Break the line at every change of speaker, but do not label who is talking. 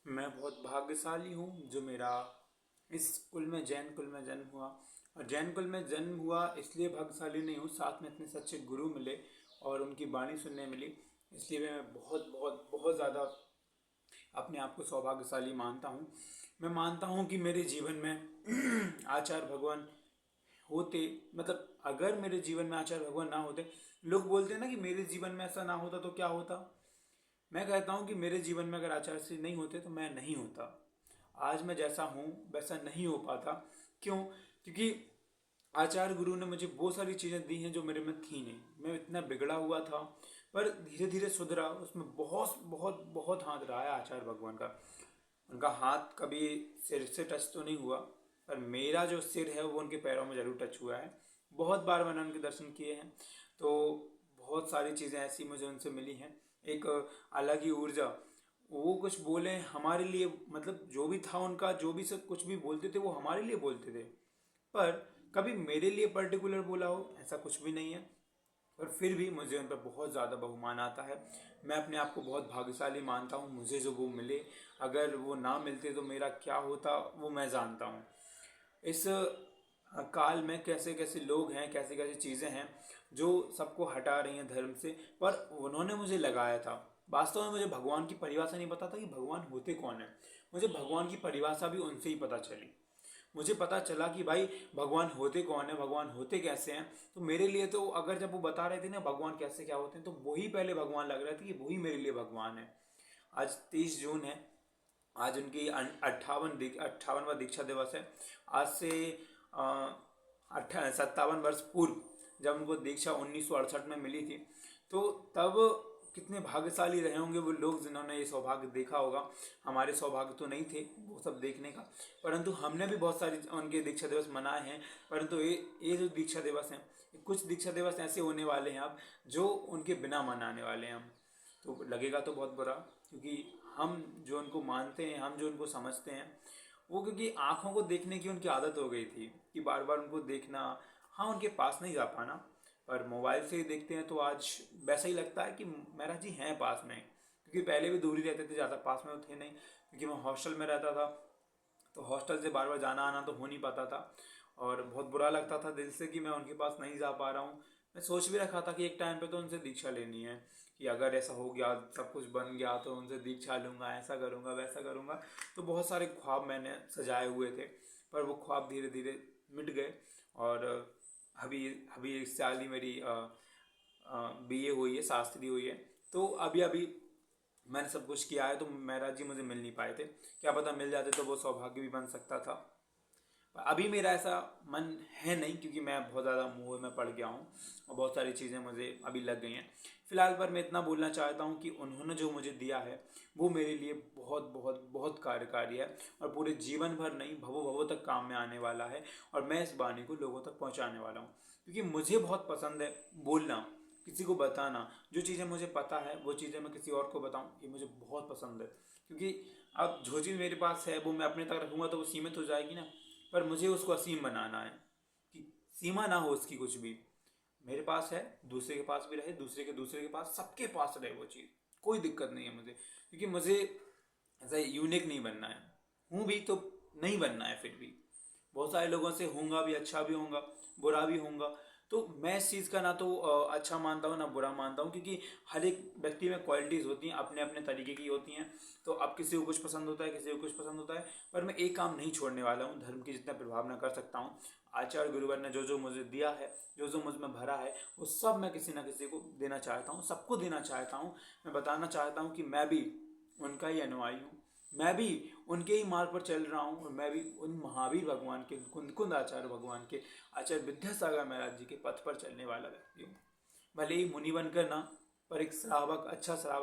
मैं बहुत भाग्यशाली हूँ जो मेरा इस कुल में जैन कुल में जन्म हुआ। और जैन कुल में जन्म हुआ इसलिए भाग्यशाली नहीं हूँ, साथ में इतने सच्चे गुरु मिले और उनकी वाणी सुनने मिली, इसलिए मैं बहुत बहुत बहुत ज़्यादा अपने आप को सौभाग्यशाली मानता हूँ। मैं मानता हूँ कि मेरे जीवन में आचार्य भगवान होते, मतलब अगर मेरे जीवन में आचार्य भगवान ना होते, लोग बोलते हैं ना कि मेरे जीवन में ऐसा ना होता तो क्या होता। मैं कहता हूँ कि मेरे जीवन में अगर आचार्य श्री नहीं होते तो मैं नहीं होता। आज मैं जैसा हूँ वैसा नहीं हो पाता। क्यों? क्योंकि आचार्य गुरु ने मुझे वो सारी चीज़ें दी हैं जो मेरे में थी नहीं। मैं इतना बिगड़ा हुआ था, पर धीरे धीरे सुधरा। उसमें बहुत बहुत बहुत हाथ रहा है आचार्य भगवान का। उनका हाथ कभी सिर से टच तो नहीं हुआ, पर मेरा जो सिर है वो उनके पैरों में जरूर टच हुआ है। बहुत बार मैंने उनके दर्शन किए हैं, तो बहुत सारी चीज़ें ऐसी मुझे उनसे मिली हैं। एक अलग ही ऊर्जा, वो कुछ बोले हमारे लिए, मतलब जो भी था उनका, जो भी सब कुछ भी बोलते थे वो हमारे लिए बोलते थे, पर कभी मेरे लिए पर्टिकुलर बोला हो ऐसा कुछ भी नहीं है। पर फिर भी मुझे उन पर बहुत ज़्यादा बहुमान आता है। मैं अपने आप को बहुत भाग्यशाली मानता हूँ, मुझे जो वो मिले। अगर वो ना मिलते तो मेरा क्या होता वो मैं जानता हूँ। इस काल में कैसे कैसे लोग हैं, कैसे कैसे चीज़ें हैं जो सबको हटा रही हैं धर्म से, पर उन्होंने मुझे लगाया था। वास्तव में मुझे भगवान की परिभाषा नहीं पता था कि भगवान होते कौन है। मुझे भगवान की परिभाषा भी उनसे ही पता चली। मुझे पता चला कि भाई भगवान होते कौन है, भगवान होते कैसे हैं। तो मेरे लिए तो अगर जब वो बता रहे थे ना भगवान कैसे क्या होते हैं, तो वही पहले भगवान लग रहा था कि वही मेरे लिए भगवान है। आज 30 जून है। आज उनकी 58वां दीक्षा दिवस है। आज से 57 वर्ष पूर्व जब उनको दीक्षा 1968 में मिली थी, तो तब कितने भाग्यशाली रहे होंगे वो लोग जिन्होंने ये सौभाग्य देखा होगा। हमारे सौभाग्य तो नहीं थे वो सब देखने का, परंतु हमने भी बहुत सारी उनके दीक्षा दिवस मनाए हैं। परंतु ये जो दीक्षा दिवस हैं, कुछ दीक्षा दिवस ऐसे होने वाले हैं अब जो उनके बिना मनाने वाले हैं हम। तो लगेगा तो बहुत बुरा, क्योंकि हम जो उनको मानते हैं, हम जो उनको समझते हैं, वो क्योंकि आँखों को देखने की उनकी आदत हो गई थी कि बार बार उनको देखना। हाँ, उनके पास नहीं जा पाना, पर मोबाइल से ही देखते हैं तो आज वैसा ही लगता है कि महाराज जी हैं पास में। क्योंकि पहले भी दूर ही रहते थे, ज़्यादा पास में तो थे नहीं, क्योंकि मैं हॉस्टल में रहता था। तो हॉस्टल से बार बार जाना आना तो हो नहीं पाता था, और बहुत बुरा लगता था दिल से कि मैं उनके पास नहीं जा पा रहा हूँ। मैं सोच भी रखा था कि एक टाइम पे तो उनसे दीक्षा लेनी है, कि अगर ऐसा हो गया, सब कुछ बन गया, तो उनसे दीक्षा लूँगा, ऐसा करूँगा वैसा करूँगा। तो बहुत सारे ख्वाब मैंने सजाए हुए थे, पर वो ख्वाब धीरे धीरे मिट गए। और अभी अभी इस साल ही मेरी बीए हुई है, शास्त्री हुई है। तो अभी अभी मैंने सब कुछ किया है, तो महाराज जी मुझे मिल नहीं पाए थे। क्या पता मिल जाते तो वो सौभाग्य भी बन सकता था। अभी मेरा ऐसा मन है नहीं, क्योंकि मैं बहुत ज़्यादा मोह में पड़ गया हूँ और बहुत सारी चीज़ें मुझे अभी लग गई हैं। फिलहाल पर मैं इतना बोलना चाहता हूँ कि उन्होंने जो मुझे दिया है वो मेरे लिए बहुत बहुत बहुत कार्यकारी है, और पूरे जीवन भर नहीं, भवों भवों तक काम में आने वाला है। और मैं इस वाणी को लोगों तक पहुँचाने वाला हूँ, क्योंकि मुझे बहुत पसंद है बोलना, किसी को बताना। जो चीज़ें मुझे पता है वो चीज़ें मैं किसी और को बताऊँ, ये मुझे बहुत पसंद है। क्योंकि अब जो चीज़ मेरे पास है वो मैं अपने तक रखूँगा तो वो सीमित हो जाएगी ना, पर मुझे उसको असीम बनाना है, कि सीमा ना हो उसकी कुछ भी। मेरे पास है, दूसरे के पास भी रहे, दूसरे के पास, सबके पास रहे वो चीज़। कोई दिक्कत नहीं है मुझे, क्योंकि मुझे ऐसा यूनिक नहीं बनना है। हूँ भी तो नहीं बनना है फिर भी। बहुत सारे लोगों से होऊंगा भी, अच्छा भी होऊंगा, बुरा भी होऊंगा। तो मैं इस चीज़ का ना तो अच्छा मानता हूँ ना बुरा मानता हूँ, क्योंकि हर एक व्यक्ति में क्वालिटीज़ होती हैं, अपने अपने तरीके की होती हैं। तो अब किसी को कुछ पसंद होता है, किसी को कुछ पसंद होता है, पर मैं एक काम नहीं छोड़ने वाला हूँ, धर्म की जितना प्रभाव मैं कर सकता हूँ। आचार्य गुरुवर ने जो जो मुझे दिया है, जो जो मुझ में भरा है, वो सब मैं किसी ना किसी को देना चाहता हूँ, सबको देना चाहता हूँ। मैं बताना चाहता हूँ कि मैं भी उनका ही अनुयायी हूँ, मैं भी उनके ही मार्ग पर चल रहा हूँ, और मैं भी उन महावीर भगवान के, कुंद कुंद आचार्य भगवान के, आचार्य विद्यासागर महाराज जी के पथ पर चलने वाला व्यक्ति हूँ। भले ही मुनि बनकर ना, पर एक श्रावक, अच्छा श्रावक